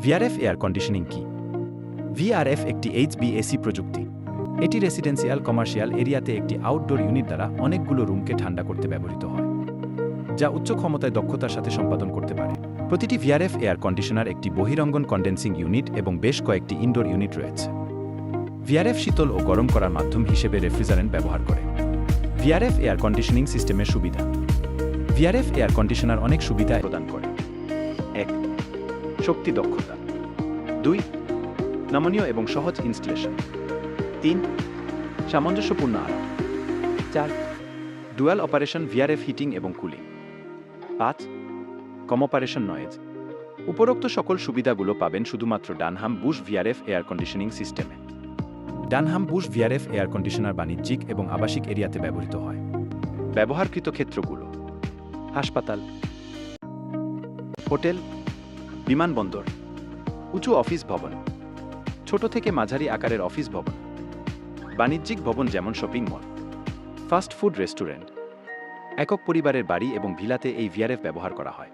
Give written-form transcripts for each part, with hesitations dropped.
VRF air conditioning কি? VRF একটি HVAC প্রযুক্তি। এটি রেসিডেন্সিয়াল কমার্শিয়াল এরিয়াতে একটি আউটডোর ইউনিট দ্বারা অনেকগুলো রুমকে ঠান্ডা করতে ব্যবহৃত হয়, যা উচ্চ ক্ষমতায় দক্ষতার সাথে সম্পাদন করতে পারে। প্রতিটি ভিআরএফ এয়ার কন্ডিশনার একটি বহিরঙ্গন কন্ডেন্সিং ইউনিট এবং বেশ কয়েকটি ইনডোর ইউনিট রয়েছে। ভিআরএফ শীতল ও গরম করার মাধ্যম হিসেবে রেফ্রিজারেন্ট ব্যবহার করে। ভিআরএফ এয়ার কন্ডিশনিং সিস্টেমের সুবিধা। ভিআরএফ এয়ার কন্ডিশনার অনেক সুবিধা প্রদান করে। 1. শক্তি দক্ষতা। 2. নমনীয় এবং সহজ ইনস্টলেশন। 3. সামঞ্জস্যপূর্ণ আরাম। 4. ডুয়াল অপারেশন ভিআরএফ হিটিং এবং কুলিং। 5. কম অপারেশন নয়েজ। উপরোক্ত সকল সুবিধাগুলো পাবেন শুধুমাত্র Dunham Bush VRF air conditioning সিস্টেমে। Dunham Bush VRF air conditioner বাণিজ্যিক এবং আবাসিক এরিয়াতে ব্যবহৃত হয়। ব্যবহারকৃত ক্ষেত্রগুলো: হাসপাতাল, হোটেল, বিমানবন্দর, উঁচু অফিস ভবন, ছোট থেকে মাঝারি আকারের অফিস ভবন, বাণিজ্যিক ভবন যেমন shopping mall, fast food restaurant, একক পরিবারের বাড়ি এবং ভিলাতে এই ভিআরএফ ব্যবহার করা হয়।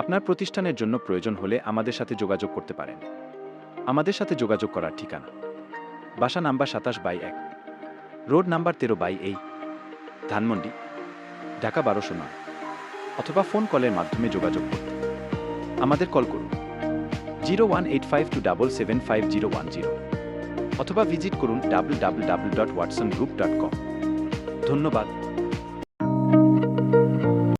আপনার প্রতিষ্ঠানের জন্য প্রয়োজন হলে আমাদের সাথে যোগাযোগ করতে পারেন। আমাদের সাথে যোগাযোগ করার ঠিকানা: বাসা number 27/1, road number 13/8, Dhanmondi, Dhaka 1209, অথবা ফোন কলের মাধ্যমে যোগাযোগ করতে আমাদের কল করুন 01852775010, অথবা ভিজিট করুন www.watsongroup.com। ধন্যবাদ।